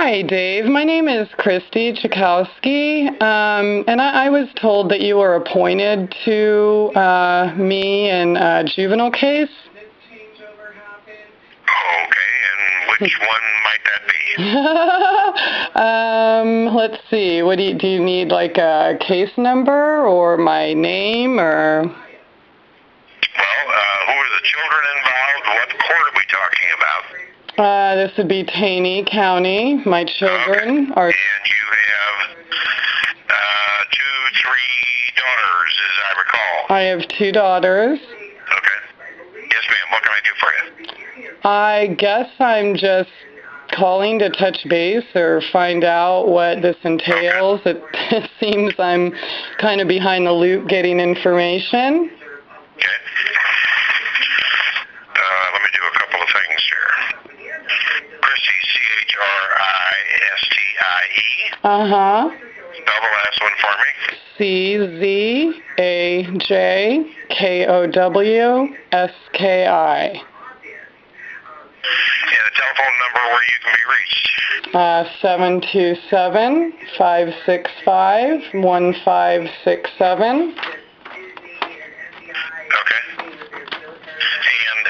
Hi, Dave. My name is Christy Chakowski, and I was told that you were appointed to me in a juvenile case. Okay, and which one might that be? Let's see. What do you need, like a case number or my name or? Well, who are the children involved? What court are we talking about? This would be Taney County. My children are... And you have 3 daughters, as I recall. I have 2 daughters. Okay. Yes, ma'am. What can I do for you? I guess I'm just calling to touch base or find out what this entails. It seems I'm kind of behind the loop getting information. Okay. Let me do a couple of things here. Christy, C-H-R-I-S-T-I-E. Uh-huh. Spell the last one for me. C-Z-A-J-K-O-W-S-K-I. And a telephone number where you can be reached. 727-565-1567. Okay. And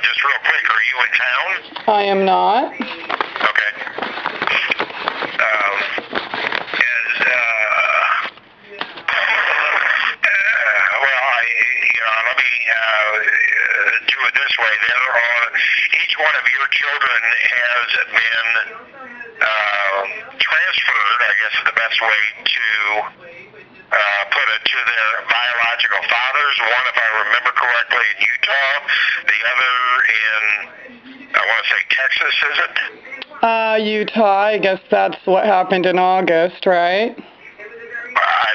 just real quick, are you in town? I am not. Okay. Let me do it this way. Each one of your children has been transferred, I guess is the best way to put it, to their biological fathers. One, if I remember correctly, in Utah. The other in, I want to say, Texas, is it? Utah. I guess that's what happened in August, right? I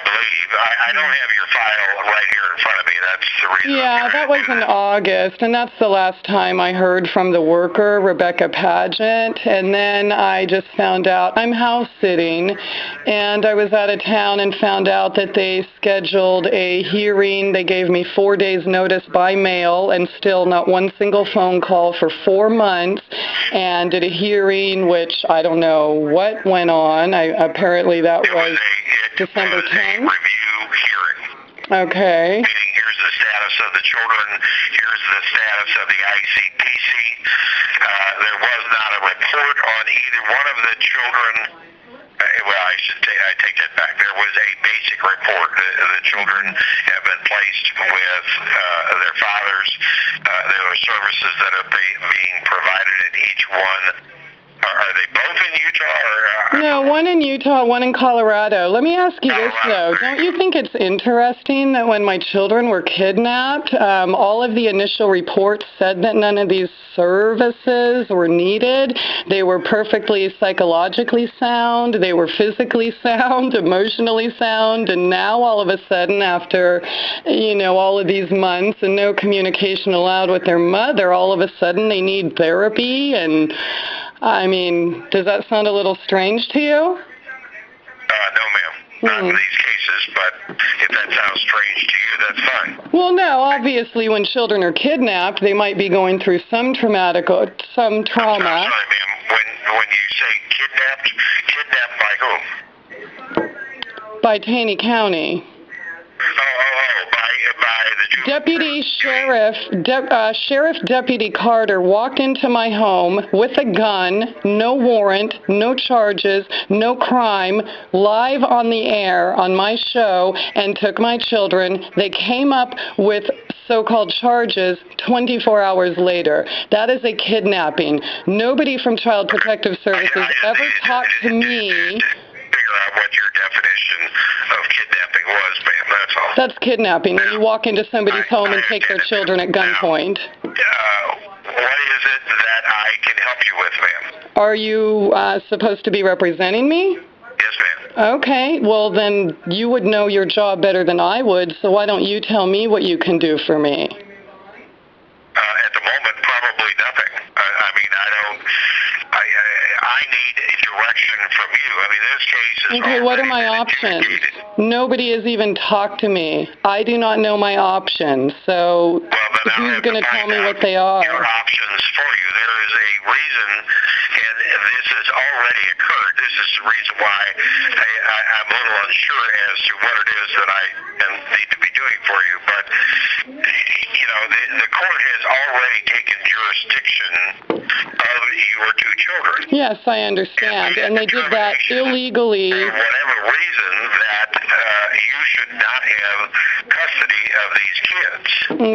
believe. I don't have your file right here in front of me. That's the reason. Yeah, that was in August, and that's the last time I heard from the worker, Rebecca Pageant. And then I just found out I'm house sitting, and I was out of town and found out that they scheduled a hearing. They gave me 4 days notice by mail and still not one single phone call for 4 months, and did a hearing, which I don't know what went on. Apparently that was December 10th. Review hearing. Okay. Meaning here's the status of the children, here's the status of the ICPC. There was not a report on either one of the children. I take that back. There was a basic report. The children have been placed with their fathers. There are services that are being provided at each one. Are they both in Utah? No, one in Utah, one in Colorado. Let me ask you this, though. Don't you think it's interesting that when my children were kidnapped, all of the initial reports said that none of these services were needed? They were perfectly psychologically sound. They were physically sound, emotionally sound. And now, all of a sudden, after, all of these months and no communication allowed with their mother, all of a sudden they need therapy and... I mean, does that sound a little strange to you? No, ma'am. Not in these cases, but if that sounds strange to you, that's fine. Well, no, obviously when children are kidnapped, they might be going through some trauma. I'm sorry, ma'am. When you say kidnapped by whom? By Taney County. Sheriff Deputy Carter walked into my home with a gun, no warrant, no charges, no crime, live on the air on my show, and took my children. They came up with so-called charges 24 hours later. That is a kidnapping. Nobody from Child Protective Services ever talked to me. Figure out what your definition of kidnapping was, ma'am. That's all. That's kidnapping. When you walk into somebody's home and take their children at gunpoint. What is it that I can help you with, ma'am? Are you supposed to be representing me? Yes, ma'am. Okay. Well, then you would know your job better than I would, so why don't you tell me what you can do for me? At the moment, probably nothing. I need a direction from you. This case is okay, what are my options? Nobody has even talked to me. I do not know my options, so who's going to tell me what they are? Your options for you. There is a reason, and this has already occurred. This is the reason why I'm a little unsure as to what it is that I need to be doing for you. But, you know, the court has already taken jurisdiction of your two children. Yes, I understand. And they did that illegally. For whatever reason, that you should not have custody of these kids.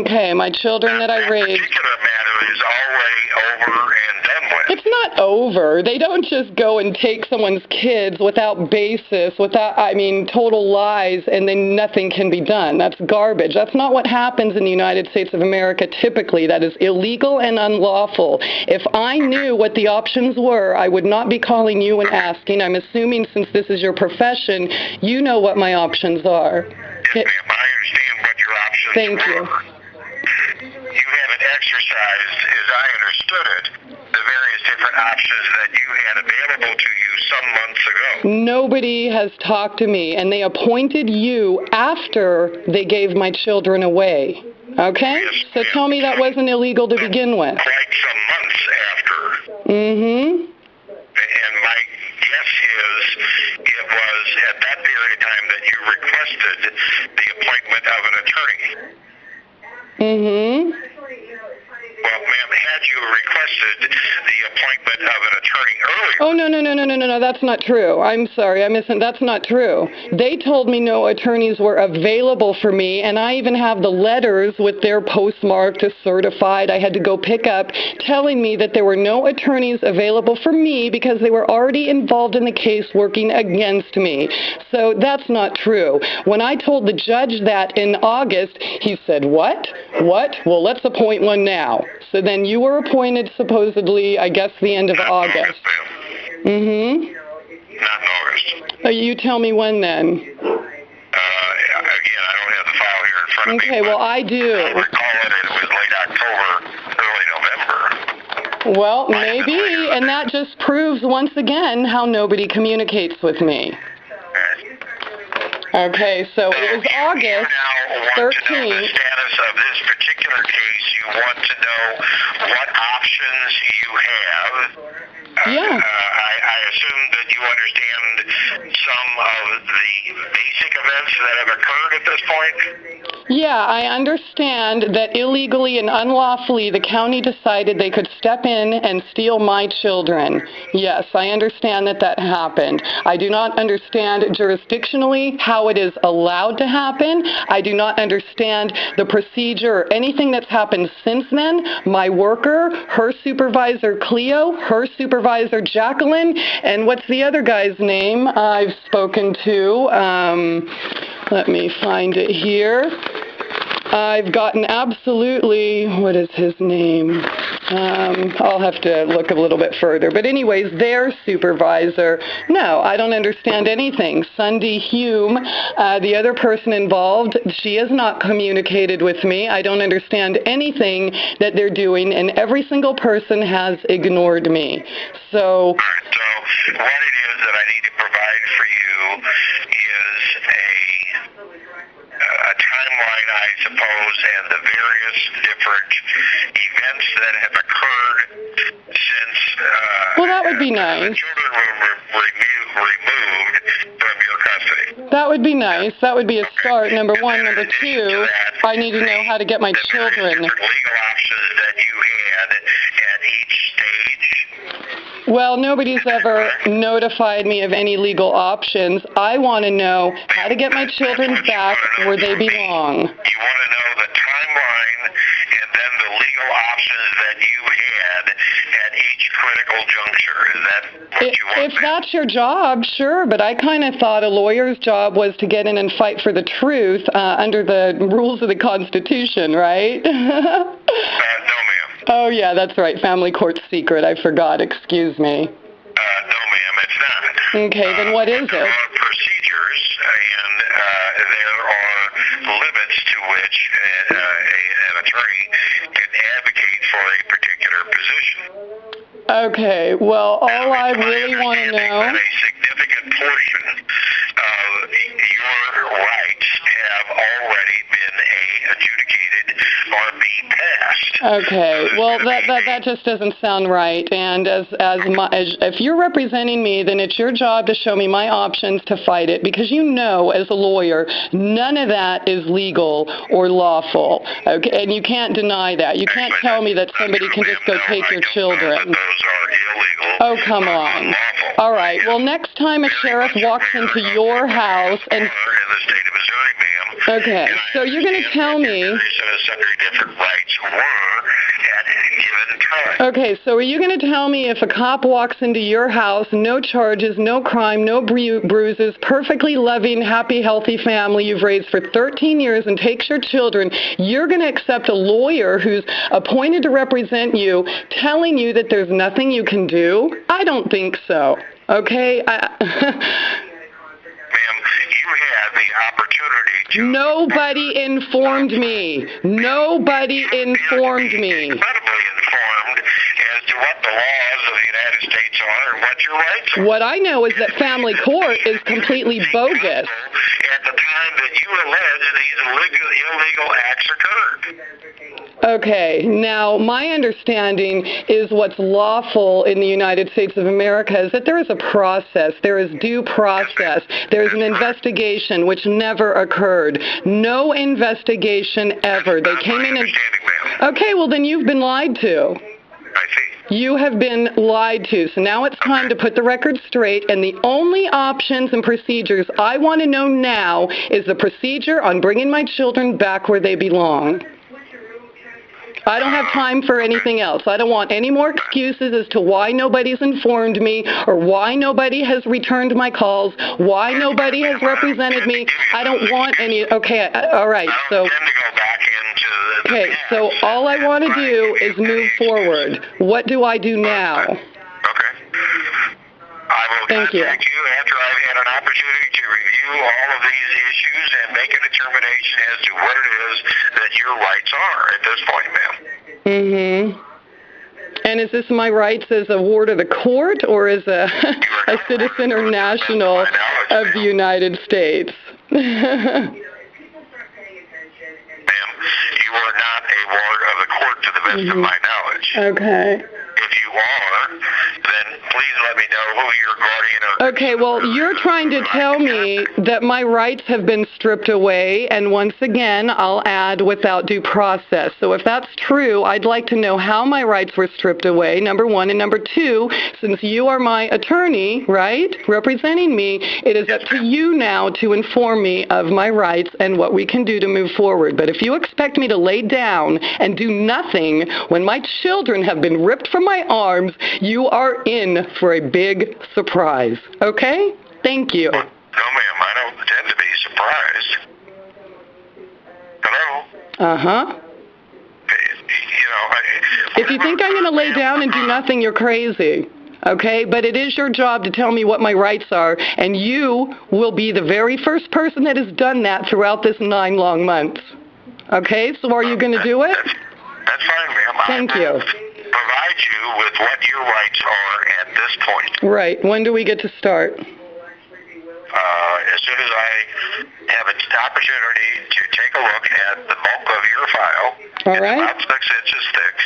Okay, my children that I raised. That particular matter is already over and done with. It's not over. They don't just go and take someone's kids without basis, total lies, and then nothing can be done. That's garbage. That's not what happens in the United States of America typically. That is illegal and unlawful. If I knew what the options were, I would not be calling you and asking. I'm assuming since this is your profession, you know what my options are. Yes, ma'am. I understand what your options Thank were. you. You haven't exercised, as I understood it, the various different options that you had available to you some months ago. Nobody has talked to me, and they appointed you after they gave my children away. Okay? Yes, So tell me that wasn't illegal to begin with. Quite some months after. Mm-hmm. And my guess is it was at that period of time that you requested the appointment of an attorney. Mm-hmm. Well, ma'am, had you requested the appointment of an attorney earlier? Oh, no, that's not true. I'm sorry, that's not true. They told me no attorneys were available for me, and I even have the letters with their postmark to certified I had to go pick up, telling me that there were no attorneys available for me because they were already involved in the case working against me. So that's not true. When I told the judge that in August, he said, What? Well, let's appoint one now. So then you were appointed supposedly, I guess, the end of August. Mm-hmm. Not in August. You tell me when then. Again, I don't have the file here in front of me. Okay, well, I do. I recall it was late October, early November. Well, maybe, and that just proves once again how nobody communicates with me. Okay, so it was August 13th. You now want to know the status of this particular case. You want to know what options you have. Yeah. I assume that you understand some of the basic events that have occurred at this point? Yeah, I understand that illegally and unlawfully the county decided they could step in and steal my children. Yes, I understand that that happened. I do not understand jurisdictionally how it is allowed to happen. I do not understand the procedure or anything that's happened since then. My worker, her supervisor Cleo, her supervisor Jacqueline, and what's the other guy's name I've spoken to? Let me find it here. I've gotten absolutely, what is his name? I'll have to look a little bit further. But anyways, their supervisor, no, I don't understand anything. Sunday Hume, the other person involved, she has not communicated with me. I don't understand anything that they're doing, and every single person has ignored me. So what it is that I need to provide for you is a timeline, I suppose, and the various different events that have occurred since well, that would be nice. the children were removed from your custody. That would be nice. That would be a start, number one. Number two, I need to know how to get my children. The legal options that you had at each stage. Well, nobody's ever notified me of any legal options. I want to know how to get my children back where they belong. You want to know the timeline and then the legal options that you had at each critical juncture. Is that what you want? If that's your job, sure, but I kind of thought a lawyer's job was to get in and fight for the truth under the rules of the Constitution, right? No, ma'am. Oh, yeah, that's right. Family court secret. I forgot. Excuse me. No, ma'am, it's not. Okay, then what is it? There are procedures, and there are limits to which an attorney can advocate for a particular position. Okay, well, all I really want to know... A significant portion of your rights have already been adjudicated or be past. Okay, well, that just doesn't sound right. And if you're representing me, then it's your job to show me my options to fight it, because you know, as a lawyer, none of that is legal or lawful. Okay, and you can't deny that. You can't tell me that somebody can just go take your children. Those are illegal. Oh, come on. All right. Well, next time a sheriff walks into your house and... In the state of Missouri, ma'am. Okay, so you're going to tell me... different rights were at any given time. Okay, so are you going to tell me if a cop walks into your house, no charges, no crime, no bruises, perfectly loving, happy, healthy family you've raised for 13 years and takes your children, you're going to accept a lawyer who's appointed to represent you telling you that there's nothing you can do? I don't think so. Okay? Ma'am, you had the opportunity to... Nobody informed me. Nobody informed me. Incredibly informed as to what the laws of the United States are and what your rights are. What I know is that family court is completely bogus. At the time that you allege these illegal acts occurred. Okay, now my understanding is what's lawful in the United States of America is that there is a process, there is due process, there is an investigation which never occurred. No investigation ever. They came in and... Okay, well then you've been lied to. I see. You have been lied to, so now it's time to put the record straight, and the only options and procedures I want to know now is the procedure on bringing my children back where they belong. I don't have time for anything else. I don't want any more excuses as to why nobody's informed me or why nobody has returned my calls, why nobody has represented me. I don't want any... Okay, all right, so... Okay, so all I want to do is move forward. What do I do now? Okay. I will Thank you. contact you after I've had an opportunity to review all of these issues and make a determination as to what it is that your rights are at this point, ma'am. Mm-hmm. And is this my rights as a ward of the court or as a citizen or national of the United States? Ma'am, you are not a ward of the court to the best of my knowledge. Okay. If you are, then please let me know who your guardian or... Okay, well, you're trying to tell me that my rights have been stripped away, and once again, I'll add without due process. So if that's true, I'd like to know how my rights were stripped away, number one. And number two, since you are my attorney, right, representing me, it is up to you now to inform me of my rights and what we can do to move forward. But if you expect me to lay down and do nothing when my children have been ripped from my arms, you are in for a big surprise. Okay? Thank you. No, ma'am, I don't tend to be surprised. Hello? Uh-huh. If you think I'm going to lay down and do nothing, you're crazy. Okay? But it is your job to tell me what my rights are, and you will be the very first person that has done that throughout this 9 long months. Okay? So are you going to do it? That's fine, ma'am. Thank you. Provide you with what your rights are at this point. Right. When do we get to start? As soon as I have an opportunity to take a look at the bulk of your file. All right. It's about 6 inches thick.